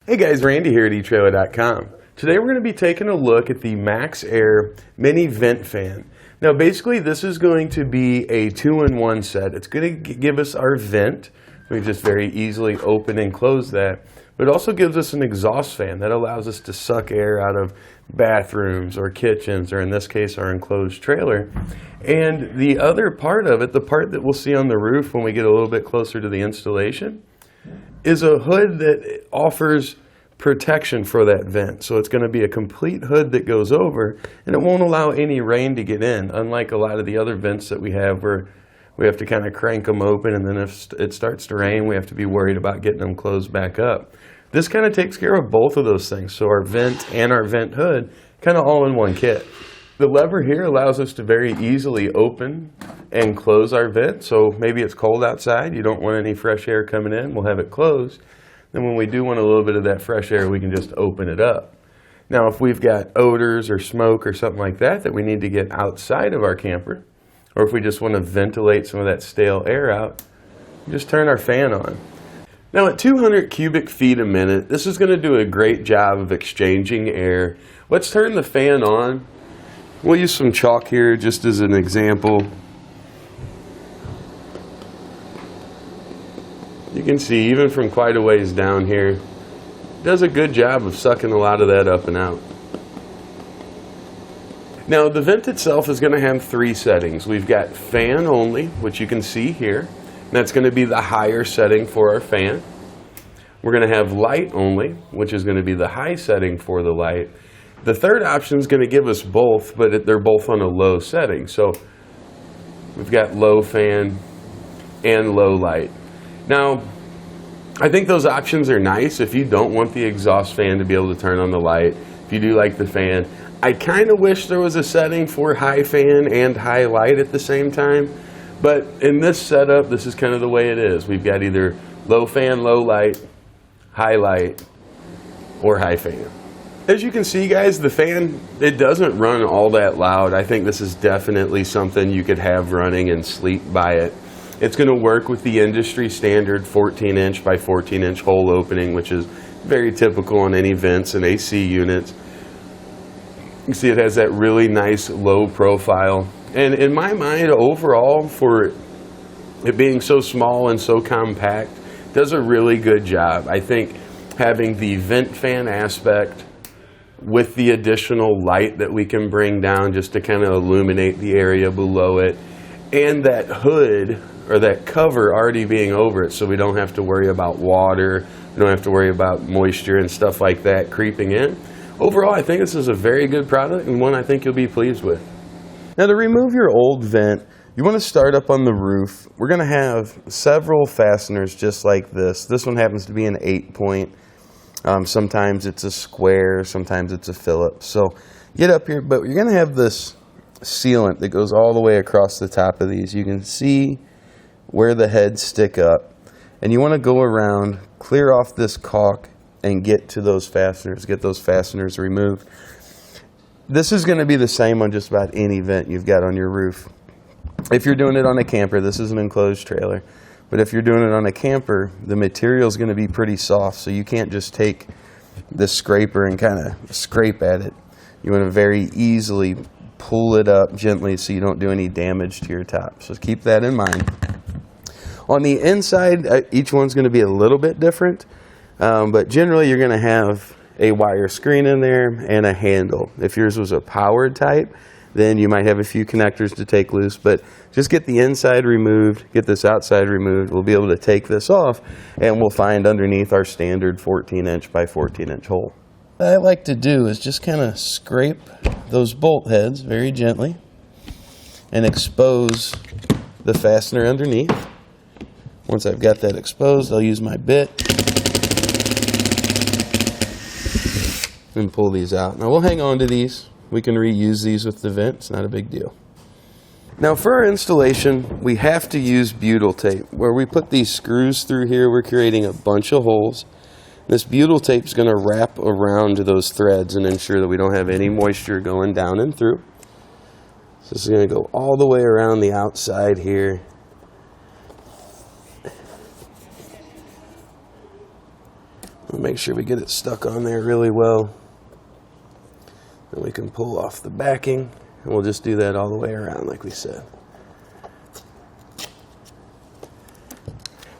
Hey guys, Randy here at etrailer.com. Today we're going to be taking a look at the Maxxair mini vent fan. Now basically this is going to be a 2-in-1 set. It's going to give us our vent. We just very easily open and close that. But it also gives us an exhaust fan that allows us to suck air out of bathrooms or kitchens, or in this case our enclosed trailer. And the other part of it, the part that we'll see on the roof when we get a little bit closer to the installation, is a hood that offers protection for that vent. So it's going to be a complete hood that goes over, and it won't allow any rain to get in, unlike a lot of the other vents that we have where we have to kind of crank them open, and then if it starts to rain we have to be worried about getting them closed back up. This kind of takes care of both of those things, so our vent and our vent hood kind of all in one kit. The lever here allows us to very easily open and close our vent. So maybe it's cold outside, you don't want any fresh air coming in, we'll have it closed. Then when we do want a little bit of that fresh air, we can just open it up. Now if we've got odors or smoke or something like that that we need to get outside of our camper, or if we just want to ventilate some of that stale air out, just turn our fan on. Now at 200 cubic feet a minute, this is going to do a great job of exchanging air. Let's turn the fan on. We'll use some chalk here just as an example. You can see even from quite a ways down here, it does a good job of sucking a lot of that up and out. Now the vent itself is going to have three settings. We've got fan only, which you can see here. And that's going to be the higher setting for our fan. We're going to have light only, which is going to be the high setting for the light. The third option is going to give us both, but they're both on a low setting. So we've got low fan and low light. Now, I think those options are nice if you don't want the exhaust fan to be able to turn on the light. If you do like the fan, I kind of wish there was a setting for high fan and high light at the same time. But in this setup, this is kind of the way it is. We've got either low fan, low light, high light, or high fan. As you can see, guys, the fan, it doesn't run all that loud. I think this is definitely something you could have running and sleep by it. It's going to work with the industry standard 14-inch by 14-inch hole opening, which is very typical on any vents and AC units. You can see it has that really nice low profile. And in my mind, overall, for it being so small and so compact, does a really good job. I think having the vent fan aspect with the additional light that we can bring down just to kind of illuminate the area below it, and that hood or that cover already being over it, so we don't have to worry about water, we don't have to worry about moisture and stuff like that creeping in. Overall, I think this is a very good product and one I think you'll be pleased with. Now to remove your old vent, you want to start up on the roof. We're going to have several fasteners just like this. This one happens to be an 8-point. Sometimes it's a square, sometimes it's a Phillips. So get up here, but you're going to have this sealant that goes all the way across the top of these. You can see where the heads stick up. And you want to go around, clear off this caulk, and get to those fasteners, get those fasteners removed. This is going to be the same on just about any vent you've got on your roof. If you're doing it on a camper, this is an enclosed trailer. But if you're doing it on a camper, the material is going to be pretty soft, so you can't just take this scraper and kind of scrape at it. You want to very easily pull it up gently so you don't do any damage to your top. So keep that in mind. On the inside, each one's going to be a little bit different, but generally you're going to have a wire screen in there and a handle. If yours was a powered type, then you might have a few connectors to take loose, but just get the inside removed, get this outside removed. We'll be able to take this off, and we'll find underneath our standard 14-inch by 14-inch hole. What I like to do is just kind of scrape those bolt heads very gently and expose the fastener underneath. Once I've got that exposed, I'll use my bit and pull these out. Now we'll hang on to these. We can reuse these with the vent. It's not a big deal. Now for our installation, we have to use butyl tape. Where we put these screws through here, we're creating a bunch of holes. This butyl tape is going to wrap around those threads and ensure that we don't have any moisture going down and through. So this is going to go all the way around the outside here. We'll make sure we get it stuck on there really well. Then we can pull off the backing, and we'll just do that all the way around like we said.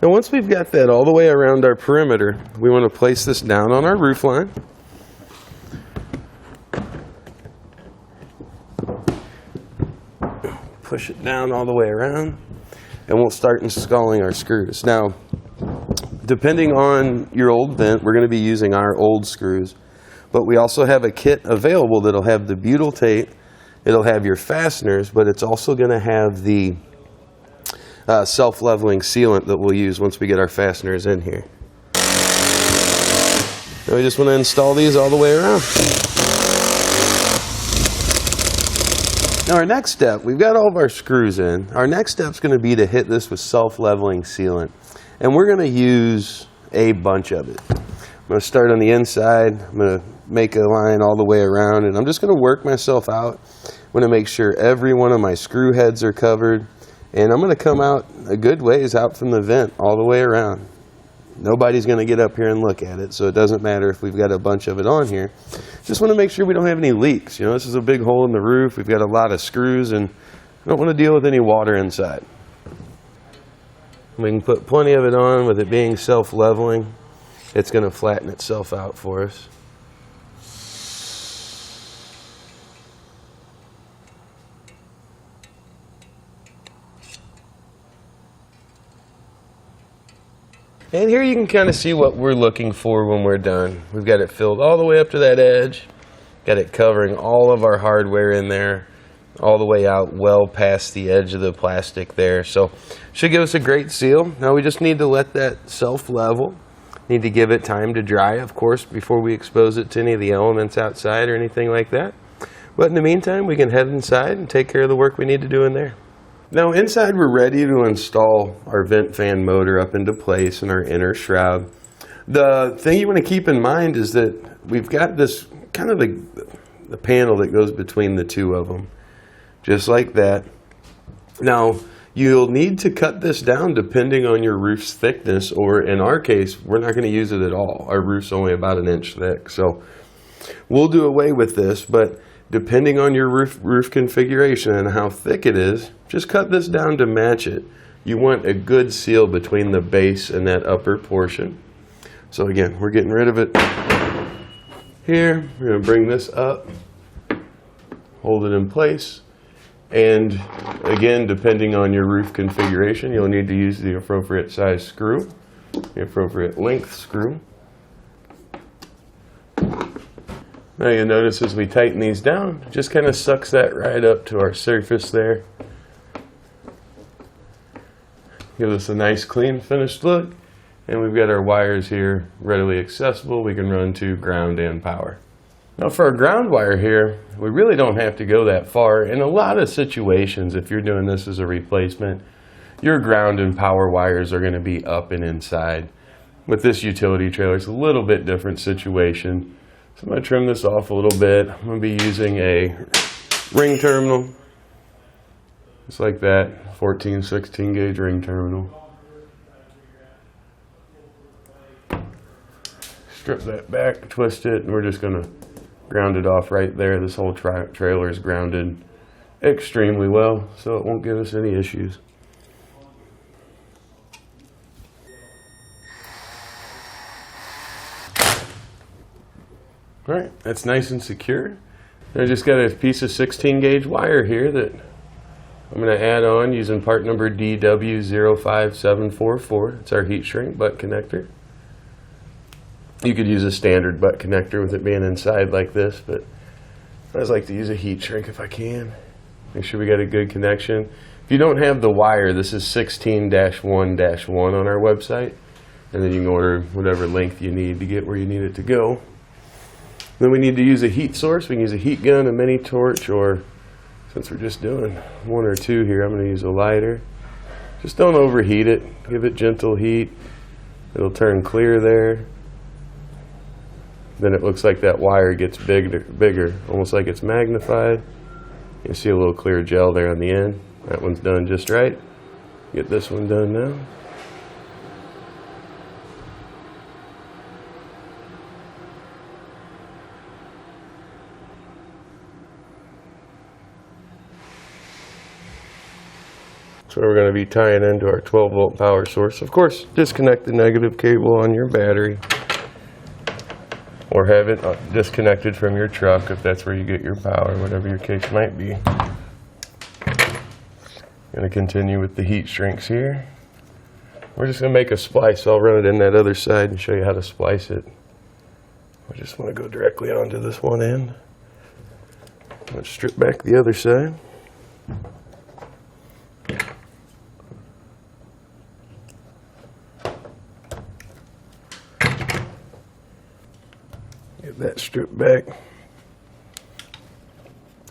Now once we've got that all the way around our perimeter, we want to place this down on our roof line. Push it down all the way around, and we'll start installing our screws. Now, depending on your old vent, we're going to be using our old screws, but we also have a kit available that'll have the butyl tape, it'll have your fasteners, but it's also going to have the self-leveling sealant that we'll use once we get our fasteners in here. Now we just want to install these all the way around. Now our next step, we've got all of our screws in. Our next step is going to be to hit this with self-leveling sealant. And we're going to use a bunch of it. I'm going to start on the inside. I'm going to make a line all the way around, and I'm just going to work myself out. I'm going to make sure every one of my screw heads are covered, and I'm going to come out a good ways out from the vent all the way around. Nobody's going to get up here and look at it, so it doesn't matter if we've got a bunch of it on here. Just want to make sure we don't have any leaks. You know, this is a big hole in the roof. We've got a lot of screws, and I don't want to deal with any water inside. We can put plenty of it on. With it being self-leveling, it's going to flatten itself out for us. And here you can kind of see what we're looking for when we're done. We've got it filled all the way up to that edge. Got it covering all of our hardware in there, all the way out well past the edge of the plastic there. So should give us a great seal. Now we just need to let that self-level. Need to give it time to dry, of course, before we expose it to any of the elements outside or anything like that. But in the meantime, we can head inside and take care of the work we need to do in there. Now inside we're ready to install our vent fan motor up into place in our inner shroud. The thing you want to keep in mind is that we've got this kind of the panel that goes between the two of them. Just like that. Now you'll need to cut this down depending on your roof's thickness, or in our case, we're not going to use it at all. Our roof's only about 1 inch thick, so we'll do away with this, but depending on your roof configuration and how thick it is, just cut this down to match it. You want a good seal between the base and that upper portion. So again, we're getting rid of it here. We're going to bring this up, hold it in place, and again, depending on your roof configuration, you'll need to use the appropriate size screw, the appropriate length screw. Now you'll notice as we tighten these down, it just kind of sucks that right up to our surface there. Gives us a nice clean finished look, and we've got our wires here readily accessible. We can run to ground and power. Now for our ground wire here, we really don't have to go that far. In a lot of situations, if you're doing this as a replacement, your ground and power wires are going to be up and inside. With this utility trailer, it's a little bit different situation. So I'm going to trim this off a little bit. I'm going to be using a ring terminal, just like that, 14, 16 gauge ring terminal. Strip that back, twist it, and we're just going to ground it off right there. This whole trailer is grounded extremely well, so it won't give us any issues. All right, that's nice and secure. I just got a piece of 16 gauge wire here that I'm going to add on using part number DW05744. It's our heat shrink butt connector. You could use a standard butt connector with it being inside like this, but I always like to use a heat shrink if I can. Make sure we got a good connection. If you don't have the wire, this is 16-1-1 on our website, and then you can order whatever length you need to get where you need it to go. Then we need to use a heat source. We can use a heat gun, a mini torch, or since we're just doing 1 or 2 here, I'm going to use a lighter. Just don't overheat it. Give it gentle heat. It'll turn clear there. Then it looks like that wire gets bigger, almost like it's magnified. You see a little clear gel there on the end. That one's done just right. Get this one done now. So we're going to be tying into our 12-volt power source. Of course, disconnect the negative cable on your battery, or have it disconnected from your truck if that's where you get your power, whatever your case might be. Going to continue with the heat shrinks here. We're just going to make a splice. I'll run it in that other side and show you how to splice it. I just want to go directly onto this one end. Let's strip back the other side. Get that stripped back.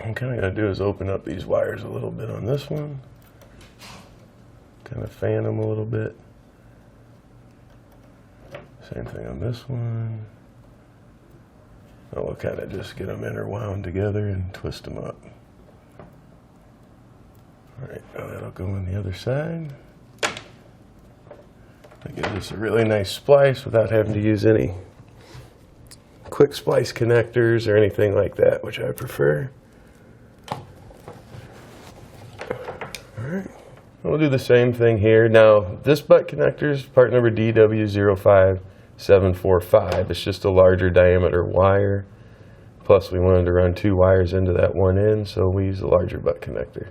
I'm kind of going to do is open up these wires a little bit on this one. Kind of fan them a little bit. Same thing on this one. We'll kind of just get them interwound together and twist them up. Alright, now that'll go on the other side. That gives us a really nice splice without having to use any quick splice connectors or anything like that, which I prefer. Alright, we'll do the same thing here. Now, this butt connector is part number DW05745. It's just a larger diameter wire. Plus, we wanted to run 2 wires into that one end, so we use a larger butt connector.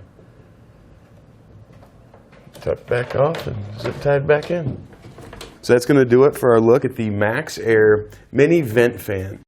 Tuck back off and zip tied back in. So that's going to do it for our look at the Maxxair mini vent fan.